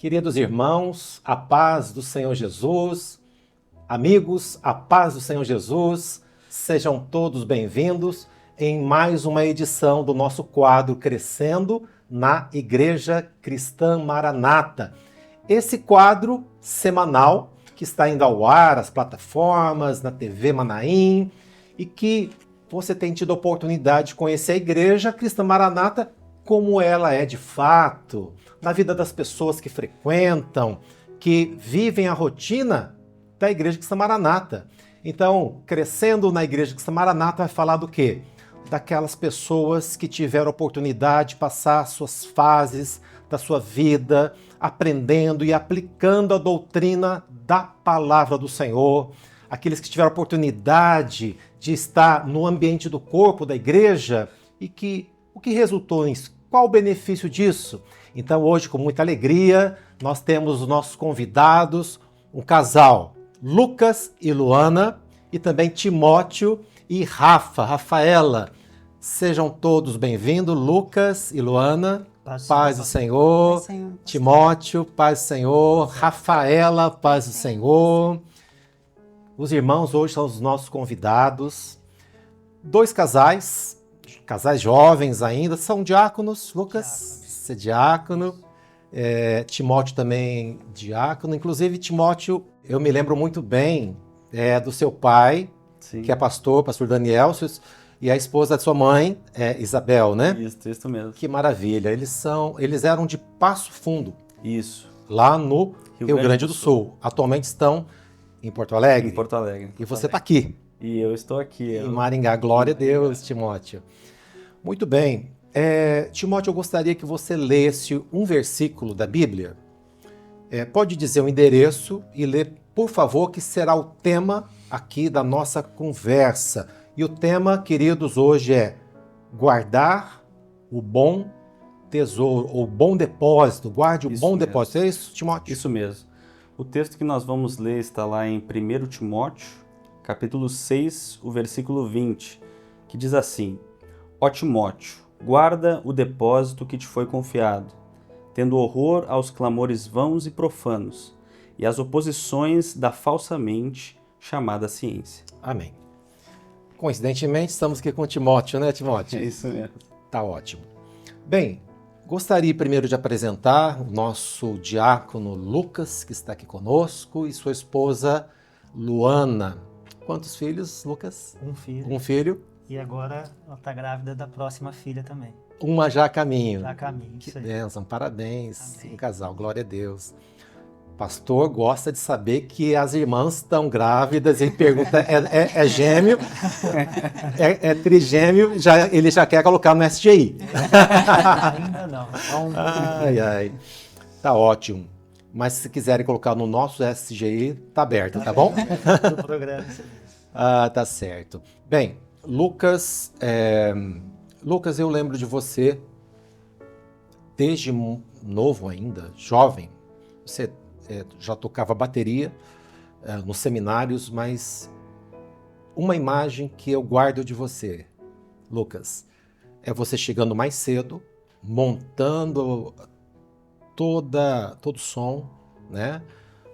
Queridos irmãos, a paz do Senhor Jesus, amigos, a paz do Senhor Jesus, sejam todos bem-vindos em mais uma edição do nosso quadro Crescendo na Igreja Cristã Maranata. Esse quadro semanal que está indo ao ar, as plataformas, na TV Manaim, e que você tem tido a oportunidade de conhecer a Igreja Cristã Maranata como ela é de fato, na vida das pessoas que frequentam, que vivem a rotina da Igreja Cristã Maranata. Então, Crescendo na Igreja Cristã Maranata vai falar do quê? Daquelas pessoas que tiveram a oportunidade de passar suas fases da sua vida, aprendendo e aplicando a doutrina da Palavra do Senhor, aqueles que tiveram a oportunidade de estar no ambiente do corpo da igreja e que o que resultou nisso? Qual o benefício disso? Então hoje, com muita alegria, nós temos os nossos convidados, um casal, Lucas e Luana, e também Timóteo e Rafaela. Sejam todos bem-vindos, Lucas e Luana. Paz do Senhor. Timóteo, paz do Senhor. Rafaela, paz do Senhor. Os irmãos hoje são os nossos convidados. Dois casais jovens ainda, são diáconos. Lucas, você é diácono. Timóteo também diácono. Inclusive, Timóteo, eu me lembro muito bem do seu pai, sim, que é pastor Daniel, e a esposa de sua mãe, Isabel, né? Isso mesmo. Que maravilha. Eles eram de Passo Fundo. Isso. Lá no Rio Grande do Sul. Atualmente estão em Porto Alegre. Em Porto Alegre. E você está aqui. E eu estou aqui. Em Maringá. Glória a Deus, Timóteo. Muito bem. Timóteo, eu gostaria que você lesse um versículo da Bíblia. Pode dizer o endereço e ler, por favor, que será o tema aqui da nossa conversa. E o tema, queridos, hoje é guardar o bom tesouro, ou bom depósito. Guarde o bom mesmo. Depósito. É isso, Timóteo? Isso mesmo. O texto que nós vamos ler está lá em 1 Timóteo, capítulo 6, o versículo 20, que diz assim: Ó Timóteo, guarda o depósito que te foi confiado, tendo horror aos clamores vãos e profanos, e às oposições da falsamente chamada ciência. Amém. Coincidentemente, estamos aqui com o Timóteo, né, Timóteo? É isso mesmo. Tá ótimo. Bem, gostaria primeiro de apresentar o nosso diácono Lucas, que está aqui conosco, e sua esposa Luana. Quantos filhos, Lucas? Um filho. Um filho. E agora ela está grávida da próxima filha também. Uma já a caminho. Já a caminho, que isso aí. bênção, parabéns. Amém. Um casal, glória a Deus. Pastor gosta de saber que as irmãs estão grávidas e pergunta, é gêmeo? É trigêmeo? Ele já quer colocar no SGI. Ainda não. Ai. Tá ótimo. Mas se quiserem colocar no nosso SGI, tá aberto, tá bom? Do programa. Tá certo. Bem, Lucas, eu lembro de você desde novo ainda, jovem. Você já tocava bateria nos seminários, mas uma imagem que eu guardo de você, Lucas, é você chegando mais cedo, montando todo o som, né?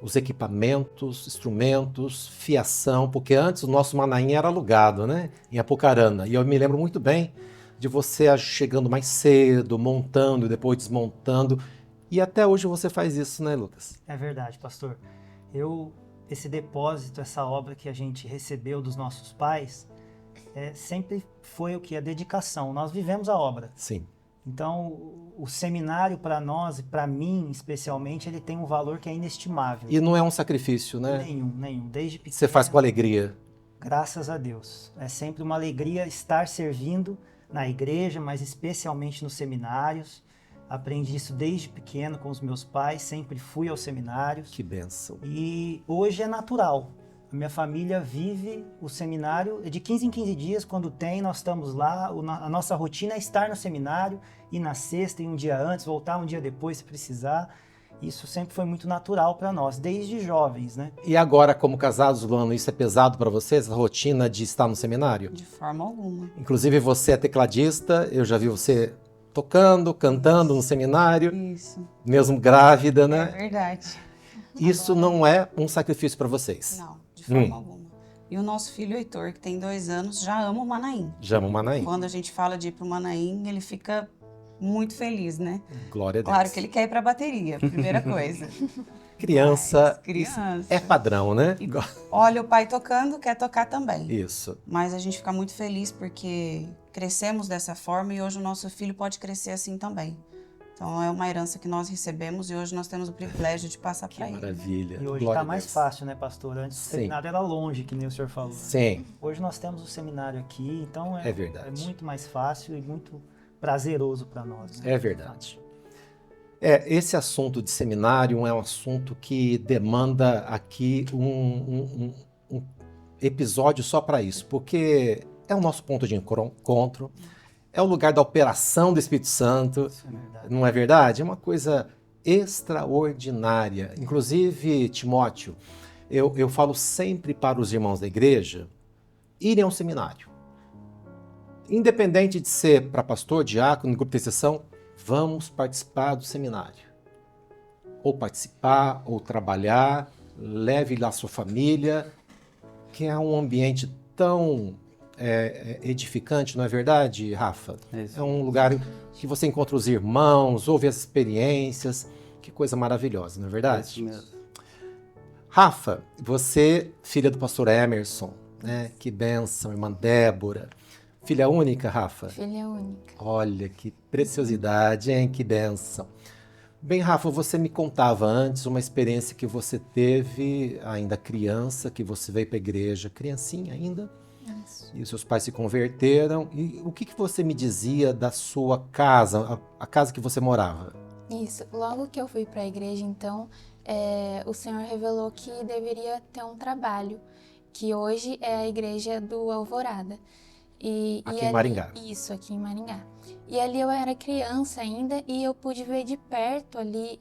Os equipamentos, instrumentos, fiação, porque antes o nosso Manaim era alugado, né? Em Apucarana. E eu me lembro muito bem de você chegando mais cedo, montando, depois desmontando. E até hoje você faz isso, né, Lucas? É verdade, pastor. Esse depósito, essa obra que a gente recebeu dos nossos pais, sempre foi o que? A dedicação. Nós vivemos a obra. Sim. Então, o seminário para nós, e para mim especialmente, ele tem um valor que é inestimável. E não é um sacrifício, né? Nenhum. Desde pequeno. Você faz com alegria. Graças a Deus. É sempre uma alegria estar servindo na igreja, mas especialmente nos seminários. Aprendi isso desde pequeno com os meus pais, sempre fui aos seminários. Que bênção. E hoje é natural. A minha família vive o seminário de 15 em 15 dias, quando tem, nós estamos lá. A nossa rotina é estar no seminário, ir na sexta, ir um dia antes, voltar um dia depois se precisar. Isso sempre foi muito natural para nós, desde jovens, né? E agora, como casados, Luana, isso é pesado para vocês, a rotina de estar no seminário? De forma alguma. Inclusive, você é tecladista, eu já vi você tocando, cantando no seminário, Isso, mesmo grávida, é né? verdade. Isso não é um sacrifício para vocês. Não, de forma alguma. E o nosso filho Heitor, que tem 2 anos, já ama o Manaim. Já amo Manaim. Quando a gente fala de ir pro Manaim, ele fica muito feliz, né? Glória a Deus. Claro que ele quer ir pra bateria, primeira coisa. Criança, Mas criança. é padrão, né? E olha o pai tocando, quer tocar também. Isso. Mas a gente fica muito feliz porque crescemos dessa forma e hoje o nosso filho pode crescer assim também. Então é uma herança que nós recebemos e hoje nós temos o privilégio de passar para ele. Maravilha. E hoje Glória está a mais Deus. fácil, né, pastor? Antes o Sim. seminário era longe, que nem o senhor falou. Sim, Hoje nós temos o seminário aqui, então É verdade. é muito mais fácil e muito prazeroso para nós. Né? é verdade. Esse assunto de seminário é um assunto que demanda aqui um episódio só para isso, porque é o nosso ponto de encontro, é o lugar da operação do Espírito Santo, Isso é verdade. não é verdade? É uma coisa extraordinária. Inclusive, Timóteo, eu falo sempre para os irmãos da igreja irem ao seminário. Independente de ser para pastor, diácono, grupo de intercessão, vamos participar do seminário. Ou participar, ou trabalhar, leve lá a sua família, que é um ambiente tão edificante, não é verdade, Rafa? É isso. É um lugar que você encontra os irmãos, ouve as experiências, que coisa maravilhosa, não é É verdade? isso mesmo. Rafa, você, filha do pastor Emerson, né? Que bênção, irmã Débora. Filha única, Rafa? Filha única. Olha, que preciosidade, hein? Que bênção. Bem, Rafa, você me contava antes uma experiência que você teve ainda criança, que você veio para a igreja, criancinha ainda, Isso. e os seus pais se converteram. E o que você me dizia da sua casa, a casa que você morava? Isso. Logo que eu fui para a igreja, então, o Senhor revelou que deveria ter um trabalho, que hoje é a igreja do Alvorada. Aqui em ali- Maringá. Isso, aqui em Maringá. E ali eu era criança ainda e eu pude ver de perto ali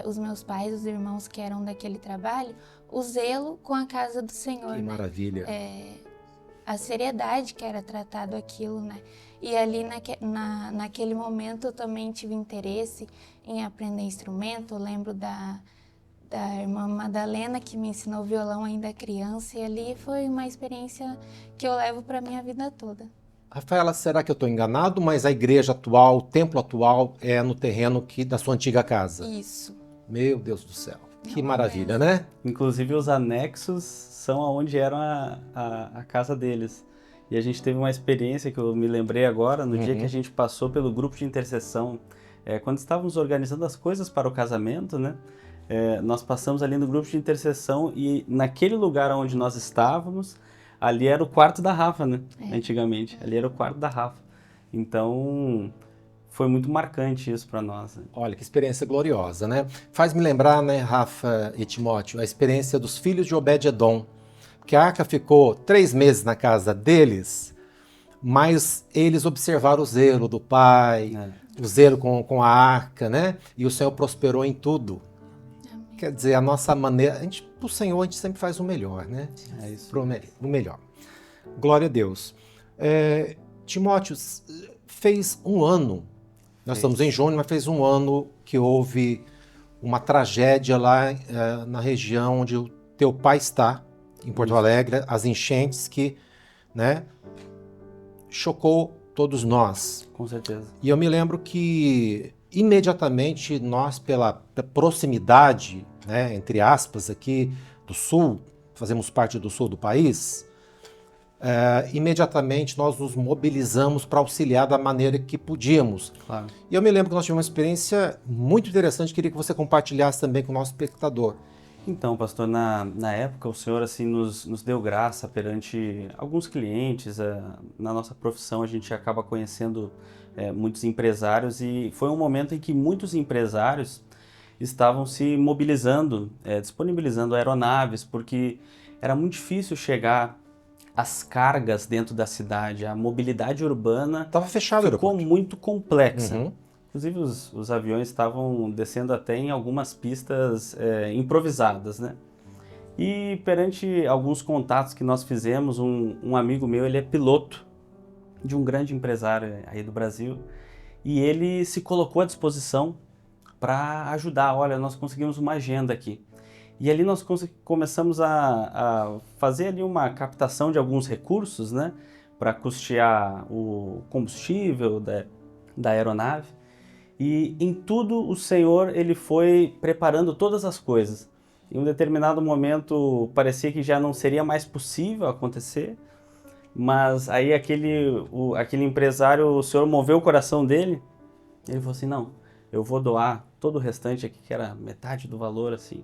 os meus pais, os irmãos que eram daquele trabalho, o zelo com a casa do Senhor, Que né? maravilha. A seriedade que era tratado aquilo, né? E ali naquele momento eu também tive interesse em aprender instrumento. Eu lembro da irmã Madalena, que me ensinou violão ainda criança, e ali foi uma experiência que eu levo para minha vida toda. Rafaela, será que eu estou enganado? Mas a igreja atual, o templo atual é no terreno da sua antiga casa. Isso. Meu Deus do céu. Que Não, maravilha, né? Inclusive os anexos são aonde era a casa deles. E a gente teve uma experiência que eu me lembrei agora, no dia que a gente passou pelo grupo de intercessão. Quando estávamos organizando as coisas para o casamento, né? Nós passamos ali no grupo de intercessão e naquele lugar onde nós estávamos, ali era o quarto da Rafa, né? Antigamente. Ali era o quarto da Rafa. Então, foi muito marcante isso para nós. Né? Olha, que experiência gloriosa, né? Faz me lembrar, né, Rafa e Timóteo, a experiência dos filhos de Obed-Edom. Porque a arca ficou 3 meses na casa deles, mas eles observaram o zelo do pai, o zelo com a arca, né? E o Senhor prosperou em tudo. Amém. Quer dizer, a nossa maneira... Pro Senhor, a gente sempre faz o melhor, né? É isso. O melhor. Glória a Deus. Timóteo, fez um ano, nós estamos em junho, mas fez um ano que houve uma tragédia lá na região onde o teu pai está, em Porto Alegre, as enchentes que, né, chocou todos nós. Com certeza. E eu me lembro que imediatamente nós, pela proximidade, né, entre aspas, aqui do sul, fazemos parte do sul do país, imediatamente nós nos mobilizamos para auxiliar da maneira que podíamos. Claro. E eu me lembro que nós tivemos uma experiência muito interessante, queria que você compartilhasse também com o nosso espectador. Então, pastor, na época o senhor assim nos deu graça perante alguns clientes. Na nossa profissão a gente acaba conhecendo muitos empresários e foi um momento em que muitos empresários estavam se mobilizando, disponibilizando aeronaves, porque era muito difícil chegar às cargas dentro da cidade. A mobilidade urbana Estava fechado o ficou aeroporto. muito complexa. Uhum. Inclusive os aviões estavam descendo até em algumas pistas improvisadas, né? E perante alguns contatos que nós fizemos, um amigo meu, ele é piloto de um grande empresário aí do Brasil, e ele se colocou à disposição para ajudar. Olha, nós conseguimos uma agenda aqui. E ali nós começamos a fazer ali uma captação de alguns recursos, né, para custear o combustível da aeronave. E em tudo o Senhor, ele foi preparando todas as coisas. Em um determinado momento parecia que já não seria mais possível acontecer, mas aí aquele empresário, o Senhor moveu o coração dele, ele falou assim, não, eu vou doar todo o restante aqui, que era metade do valor, assim.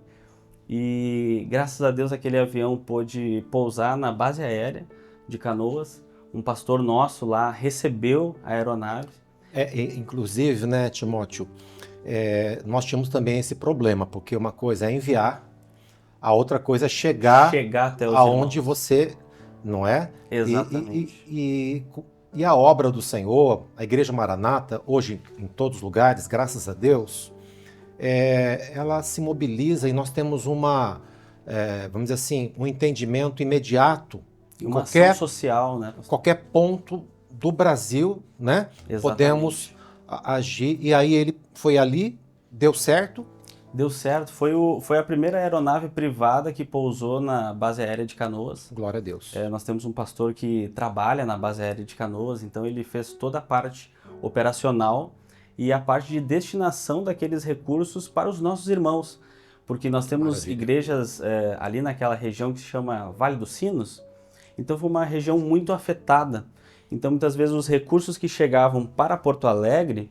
E graças a Deus aquele avião pôde pousar na base aérea de Canoas. Um pastor nosso lá recebeu a aeronave. Inclusive, né, Timóteo, nós tínhamos também esse problema, porque uma coisa é enviar, a outra coisa é chegar até os aonde irmãos. você, não é? Exatamente. E a obra do Senhor, a Igreja Maranata, hoje em todos os lugares, graças a Deus, ela se mobiliza e nós temos vamos dizer assim, um entendimento imediato em Uma ação social, né, pastor? Qualquer ponto do Brasil, né? Exatamente. Podemos agir. E aí ele foi ali, deu certo. Deu certo. Foi a primeira aeronave privada que pousou na base aérea de Canoas. Glória a Deus. Nós temos um pastor que trabalha na base aérea de Canoas, então ele fez toda a parte operacional e a parte de destinação daqueles recursos para os nossos irmãos. Porque nós temos Maravilha. Igrejas ali naquela região que se chama Vale dos Sinos. Então foi uma região muito afetada. Então muitas vezes os recursos que chegavam para Porto Alegre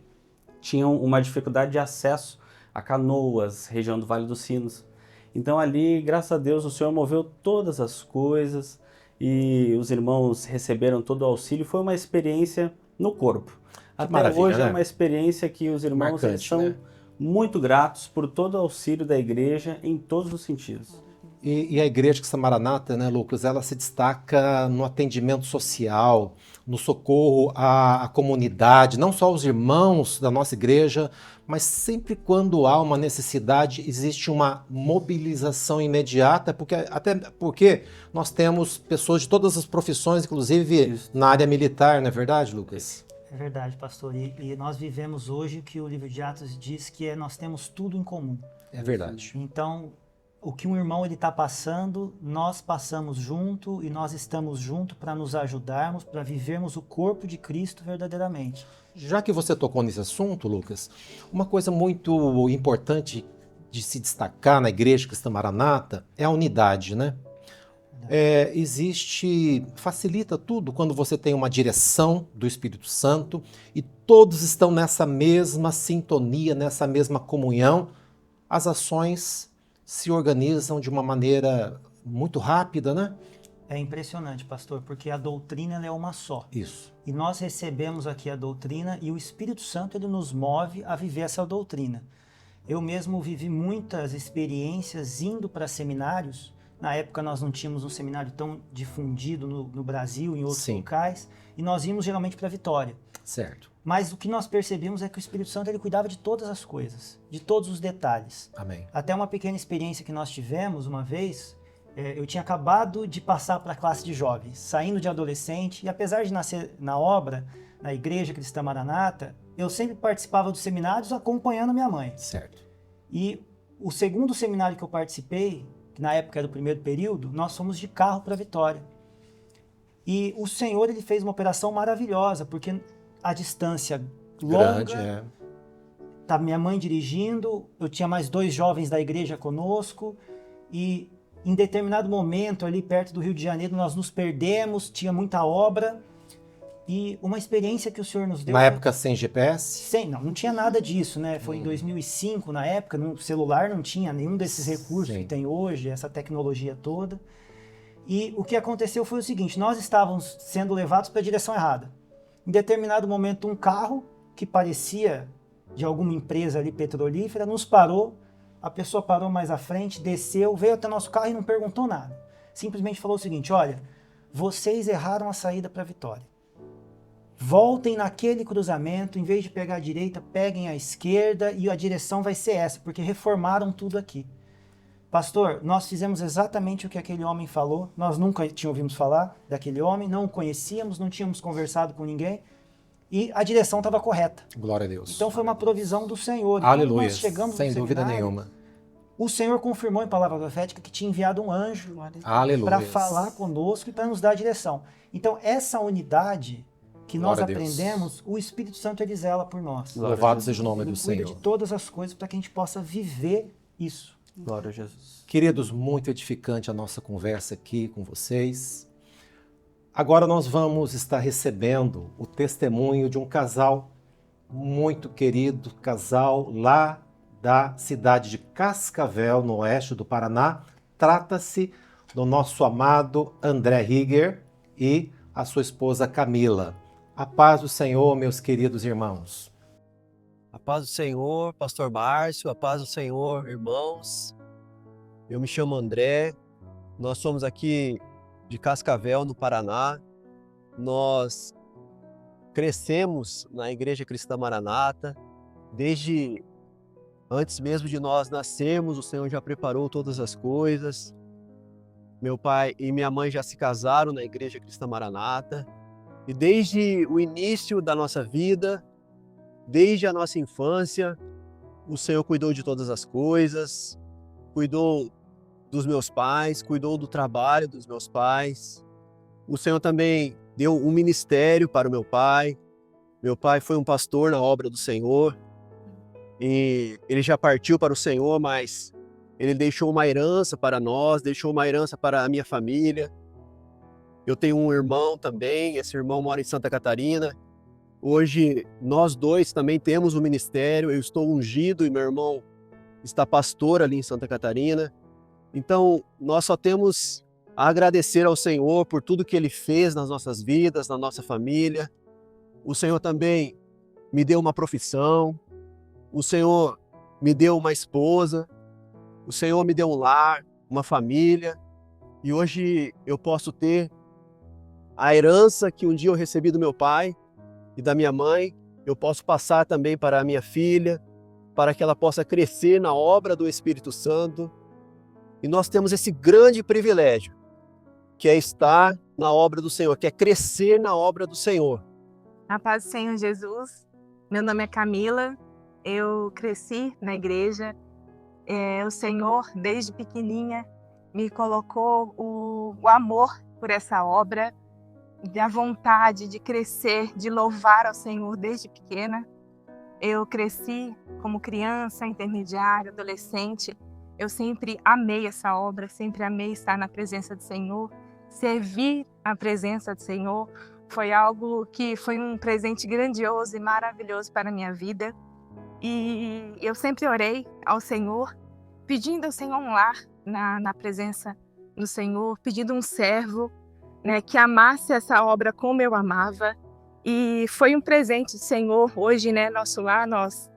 tinham uma dificuldade de acesso a Canoas, região do Vale dos Sinos. Então ali, graças a Deus, o Senhor moveu todas as coisas e os irmãos receberam todo o auxílio. Foi uma experiência no corpo. Até maravilha, hoje, né? é uma experiência que os irmãos Marcante, são né? muito gratos por todo o auxílio da igreja em todos os sentidos. E a Igreja Cristã Maranata, né, Lucas, ela se destaca no atendimento social, no socorro à comunidade, não só aos irmãos da nossa igreja, mas sempre quando há uma necessidade, existe uma mobilização imediata, até porque nós temos pessoas de todas as profissões, inclusive Isso. na área militar, não é verdade, Lucas? É verdade, pastor. E nós vivemos hoje o que o livro de Atos diz que nós temos tudo em comum. É verdade. Então, o que um irmão está passando, nós passamos junto e nós estamos junto para nos ajudarmos, para vivermos o corpo de Cristo verdadeiramente. Já que você tocou nesse assunto, Lucas, uma coisa muito importante de se destacar na Igreja Cristã Maranata é a unidade, né? Facilita tudo quando você tem uma direção do Espírito Santo e todos estão nessa mesma sintonia, nessa mesma comunhão. As ações se organizam de uma maneira muito rápida, né? É impressionante, pastor, porque a doutrina ela é uma só. Isso. E nós recebemos aqui a doutrina e o Espírito Santo ele nos move a viver essa doutrina. Eu mesmo vivi muitas experiências indo para seminários. Na época nós não tínhamos um seminário tão difundido no Brasil, em outros Sim. locais, e nós íamos geralmente para Vitória. Certo. Mas o que nós percebemos é que o Espírito Santo ele cuidava de todas as coisas, de todos os detalhes. Amém. Até uma pequena experiência que nós tivemos uma vez, eu tinha acabado de passar para a classe de jovens, saindo de adolescente, e apesar de nascer na obra, na Igreja Cristã Maranata, eu sempre participava dos seminários acompanhando minha mãe. Certo. E o segundo seminário que eu participei, que na época era do primeiro período, nós fomos de carro para Vitória. E o Senhor ele fez uma operação maravilhosa, porque a distância Grande, longa, tá minha mãe dirigindo, eu tinha mais 2 jovens da igreja conosco, e em determinado momento ali perto do Rio de Janeiro nós nos perdemos, tinha muita obra, e uma experiência que o Senhor nos deu... Na época sem GPS? Não tinha nada disso, né? Foi em 2005, na época, no celular não tinha nenhum desses recursos Sim. que tem hoje, essa tecnologia toda. E o que aconteceu foi o seguinte, nós estávamos sendo levados para a direção errada. Em determinado momento, um carro que parecia de alguma empresa ali petrolífera nos parou, a pessoa parou mais à frente, desceu, veio até nosso carro e não perguntou nada. Simplesmente falou o seguinte, olha, vocês erraram a saída para Vitória. Voltem naquele cruzamento, em vez de pegar a direita, peguem a esquerda e a direção vai ser essa, porque reformaram tudo aqui. Pastor, nós fizemos exatamente o que aquele homem falou, nós nunca tínhamos ouvido falar daquele homem, não o conhecíamos, não tínhamos conversado com ninguém, e a direção estava correta. Glória a Deus. Então foi uma provisão do Senhor. E quando Aleluia. nós chegamos Sem no dúvida seminário, nenhuma. o Senhor confirmou em palavra profética que tinha enviado um anjo Aleluia. para falar conosco e para nos dar a direção. Então, essa unidade que nós Glória a Deus. aprendemos, o Espírito Santo ele zela por nós. Louvado seja o nome Ele do cuida Senhor. de todas as coisas para que a gente possa viver isso. Glória a Jesus. Queridos, muito edificante a nossa conversa aqui com vocês. Agora nós vamos estar recebendo o testemunho de um casal muito querido, casal lá da cidade de Cascavel, no oeste do Paraná. Trata-se do nosso amado André Higger e a sua esposa Camila. A paz do Senhor, meus queridos irmãos. A paz do Senhor, pastor Márcio, a paz do Senhor, irmãos. Eu me chamo André, nós somos aqui de Cascavel, no Paraná. Nós crescemos na Igreja Cristã Maranata. Desde antes mesmo de nós nascermos, o Senhor já preparou todas as coisas. Meu pai e minha mãe já se casaram na Igreja Cristã Maranata. E desde o início da nossa vida, desde a nossa infância, o Senhor cuidou de todas as coisas, cuidou dos meus pais, cuidou do trabalho dos meus pais. O Senhor também deu um ministério para o meu pai. Meu pai foi um pastor na obra do Senhor. E ele já partiu para o Senhor, mas ele deixou uma herança para nós, deixou uma herança para a minha família. Eu tenho um irmão também, esse irmão mora em Santa Catarina. Hoje, nós dois também temos um ministério. Eu estou ungido e meu irmão está pastor ali em Santa Catarina. Então, nós só temos a agradecer ao Senhor por tudo que Ele fez nas nossas vidas, na nossa família. O Senhor também me deu uma profissão. O Senhor me deu uma esposa. O Senhor me deu um lar, uma família. E hoje eu posso ter a herança que um dia eu recebi do meu pai e da minha mãe. Eu posso passar também para a minha filha, para que ela possa crescer na obra do Espírito Santo. E nós temos esse grande privilégio, que é estar na obra do Senhor, que é crescer na obra do Senhor. A paz do Senhor Jesus. Meu nome é Camila, eu cresci na igreja. O Senhor, desde pequenininha, me colocou o amor por essa obra, a vontade de crescer, de louvar ao Senhor desde pequena. Eu cresci como criança, intermediária, adolescente. Eu sempre amei essa obra, sempre amei estar na presença do Senhor. Servir a presença do Senhor foi algo que foi um presente grandioso e maravilhoso para a minha vida. E eu sempre orei ao Senhor, pedindo ao Senhor um lar na presença do Senhor, pedindo um servo, né, que amasse essa obra como eu amava. E foi um presente do Senhor. Hoje, né, nosso lar, nós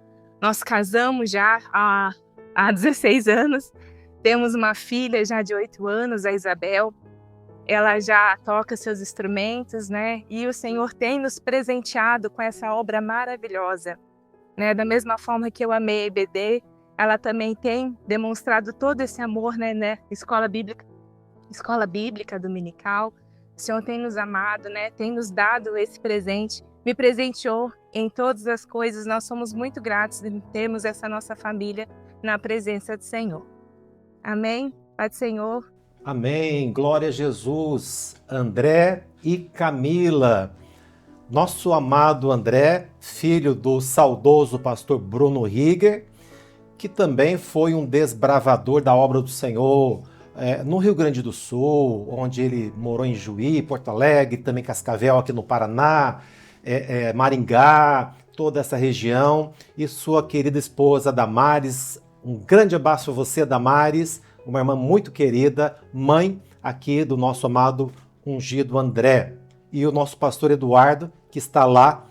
casamos já há 16 anos. Temos uma filha já de 8 anos, a Isabel. Ela já toca seus instrumentos, né? E o Senhor tem nos presenteado com essa obra maravilhosa, né? Da mesma forma que eu amei a EBD, ela também tem demonstrado todo esse amor, né? Escola bíblica dominical. O Senhor tem nos amado, né? Tem nos dado esse presente, me presenteou em todas as coisas. Nós somos muito gratos de termos essa nossa família na presença do Senhor. Amém? Pai do Senhor. Amém. Glória a Jesus. André e Camila. Nosso amado André, filho do saudoso pastor Bruno Higger, que também foi um desbravador da obra do Senhor no Rio Grande do Sul, onde ele morou em Juí, Porto Alegre, também Cascavel aqui no Paraná, Maringá, toda essa região, e sua querida esposa Damares. Um grande abraço a você, Damares, uma irmã muito querida, mãe aqui do nosso amado ungido André. E o nosso pastor Eduardo, que está lá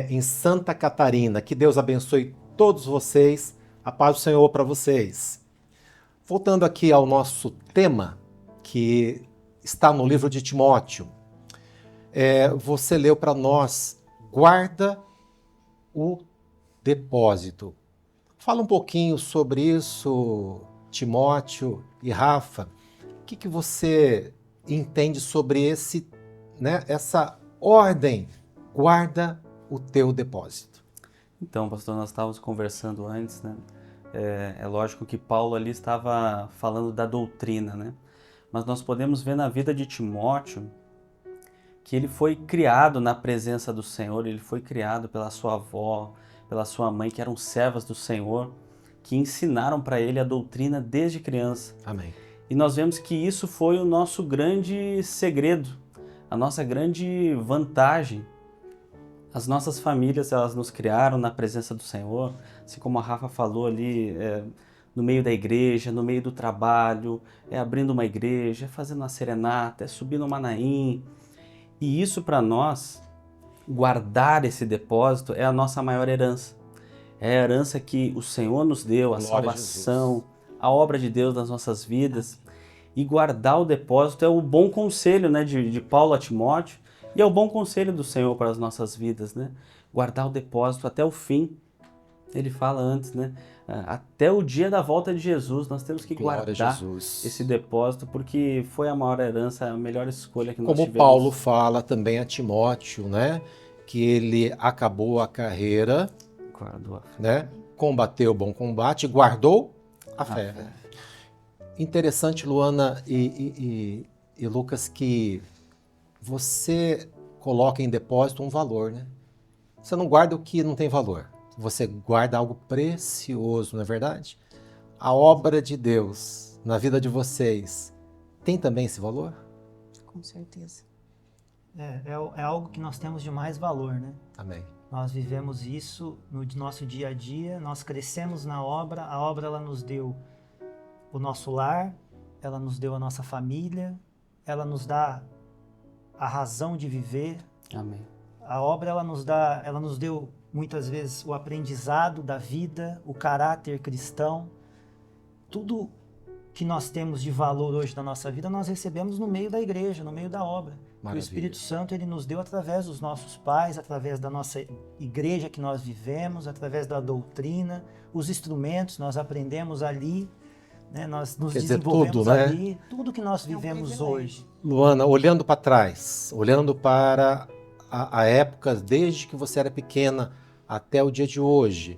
em Santa Catarina. Que Deus abençoe todos vocês. A paz do Senhor para vocês. Voltando aqui ao nosso tema, que está no livro de Timóteo. Você leu para nós, guarda o depósito. Fala um pouquinho sobre isso, Timóteo e Rafa. O que você entende sobre essa ordem? Guarda o teu depósito? Então, pastor, nós estávamos conversando antes, né? É lógico que Paulo ali estava falando da doutrina, né? Mas nós podemos ver na vida de Timóteo que ele foi criado na presença do Senhor, ele foi criado pela sua avó, pela sua mãe, que eram servas do Senhor, que ensinaram para ele a doutrina desde criança. Amém. E nós vemos que isso foi o nosso grande segredo, a nossa grande vantagem. As nossas famílias, elas nos criaram na presença do Senhor, assim como a Rafa falou ali, no meio da igreja, no meio do trabalho, abrindo uma igreja, fazendo uma serenata, subindo uma Manaim. E isso para nós, guardar esse depósito é a nossa maior herança. É a herança que o Senhor nos deu, a Glória a salvação, a obra de Deus nas nossas vidas. E guardar o depósito é o bom conselho, né, de Paulo a Timóteo, e é o bom conselho do Senhor para as nossas vidas, né? Guardar o depósito até o fim. Ele fala antes, né? Até o dia da volta de Jesus, nós temos que Glória a guardar Jesus. esse depósito, porque foi a maior herança, a melhor escolha que nós Como tivemos. Paulo fala também a Timóteo, né? Que ele acabou a carreira, Guardou a fé. né? Combateu o bom combate, guardou a fé. Interessante, Luana e Lucas, que você coloca em depósito um valor, né? Você não guarda o que não tem valor. Você guarda algo precioso, não é verdade? A obra de Deus na vida de vocês tem também esse valor? Com certeza. É algo que nós temos de mais valor, né? Amém. Nós vivemos isso no nosso dia a dia, nós crescemos na obra, a obra ela nos deu o nosso lar, ela nos deu a nossa família, ela nos dá a razão de viver. Amém. A obra ela nos deu muitas vezes o aprendizado da vida, o caráter cristão. Tudo que nós temos de valor hoje na nossa vida, nós recebemos no meio da igreja, no meio da obra. O Espírito Santo ele nos deu através dos nossos pais, através da nossa igreja que nós vivemos, através da doutrina, os instrumentos nós aprendemos ali, né? Nós nos desenvolvemos tudo, né? ali, tudo que nós vivemos privilégio. hoje. Luana, olhando para trás, olhando para a época desde que você era pequena até o dia de hoje,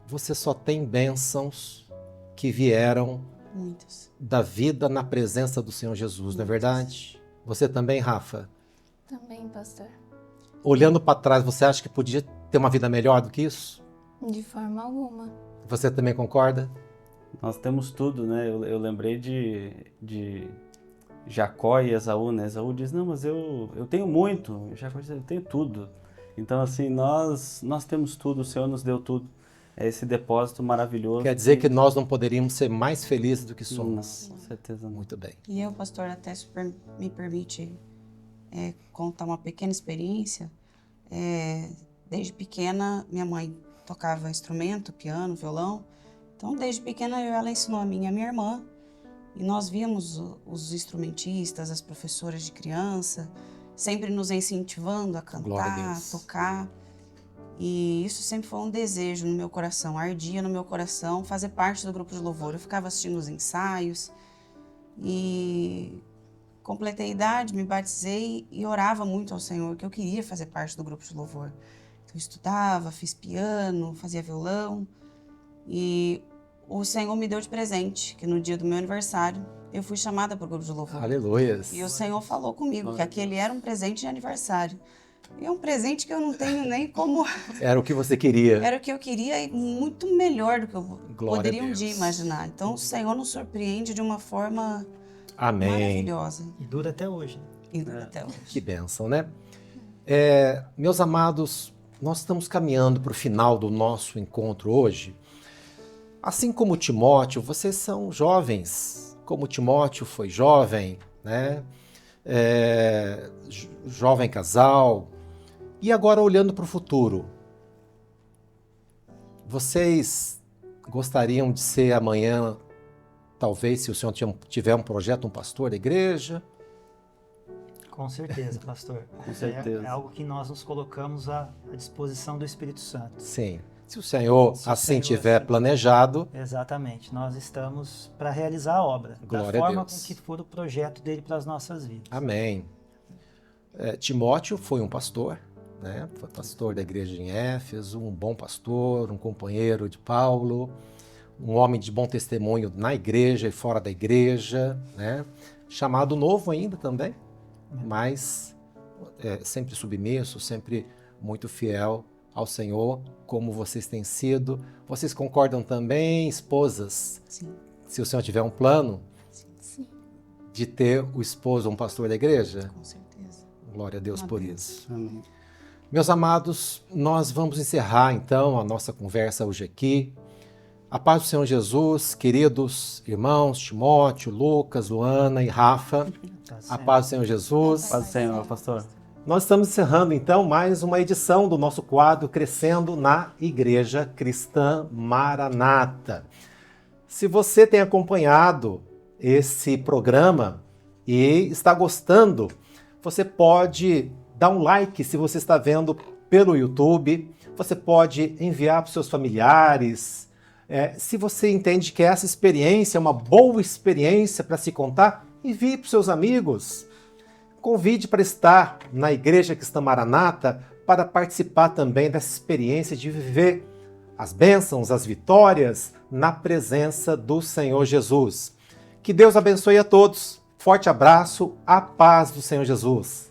você só tem bênçãos que vieram Muitos. da vida na presença do Senhor Jesus, não é verdade? Você também, Rafa? Também, pastor. Olhando para trás, você acha que podia ter uma vida melhor do que isso? De forma alguma. Você também concorda? Nós temos tudo, né? Eu lembrei de Jacó e Esaú, né? Esaú diz, não, mas eu tenho muito. Jacó diz, eu tenho tudo. Então, assim, nós temos tudo, o Senhor nos deu tudo. É esse depósito maravilhoso. Quer dizer que nós não poderíamos ser mais felizes do que somos. Com certeza não. Muito bem. E eu, pastor, até se me permite contar uma pequena experiência. Desde pequena, minha mãe tocava instrumento, piano, violão. Então, desde pequena, ela ensinou a mim e a minha irmã. E nós víamos os instrumentistas, as professoras de criança, sempre nos incentivando a Glória a cantar, a Deus. tocar. E isso sempre foi um desejo no meu coração, ardia no meu coração fazer parte do grupo de louvor. Eu ficava assistindo os ensaios e completei a idade, me batizei e orava muito ao Senhor que eu queria fazer parte do grupo de louvor. Então, eu estudava, fiz piano, fazia violão e o Senhor me deu de presente que no dia do meu aniversário eu fui chamada para o grupo de louvor. Aleluias. E o Senhor falou comigo que aquele era um presente de aniversário. E é um presente que eu não tenho nem como... Era o que você queria. Era o que eu queria e muito melhor do que eu Glória poderia a um Deus. dia imaginar. Então, o Senhor nos surpreende de uma forma Amém. maravilhosa. E dura até hoje. E até hoje. Que bênção, né? Meus amados, nós estamos caminhando para o final do nosso encontro hoje. Assim como Timóteo, vocês são jovens. Como Timóteo foi jovem, né? Jovem casal. E agora olhando para o futuro, vocês gostariam de ser amanhã, talvez, se o senhor tiver um projeto, um pastor da igreja? Com certeza, pastor. Com certeza. É algo que nós nos colocamos à disposição do Espírito Santo. Sim. Se o senhor Se o assim Senhor tiver assim- planejado, Exatamente. Nós estamos para realizar a obra, Glória da a forma Deus. com que for o projeto dele para as nossas vidas. amém. Timóteo foi um pastor, né? Foi pastor da igreja em Éfeso, um bom pastor, um companheiro de Paulo, um homem de bom testemunho na igreja e fora da igreja, né? Chamado novo ainda também, mas sempre submisso, sempre muito fiel ao Senhor, como vocês têm sido. Vocês concordam também, esposas? Sim. Se o Senhor tiver um plano Sim. de ter o esposo um pastor da igreja? Com certeza. Glória a Deus por Amém. isso. Amém. Meus amados, nós vamos encerrar então a nossa conversa hoje aqui. A paz do Senhor Jesus, queridos irmãos Timóteo, Lucas, Luana e Rafa. Tá A certo. paz do Senhor Jesus. Paz do Senhor, pastor. Nós estamos encerrando então mais uma edição do nosso quadro Crescendo na Igreja Cristã Maranata. Se você tem acompanhado esse programa e está gostando, você pode dar um like se você está vendo pelo YouTube, você pode enviar para os seus familiares. Se você entende que essa experiência é uma boa experiência para se contar, envie para os seus amigos. Convide para estar na Igreja Cristã Maranata para participar também dessa experiência de viver as bênçãos, as vitórias na presença do Senhor Jesus. Que Deus abençoe a todos. Forte abraço, a paz do Senhor Jesus.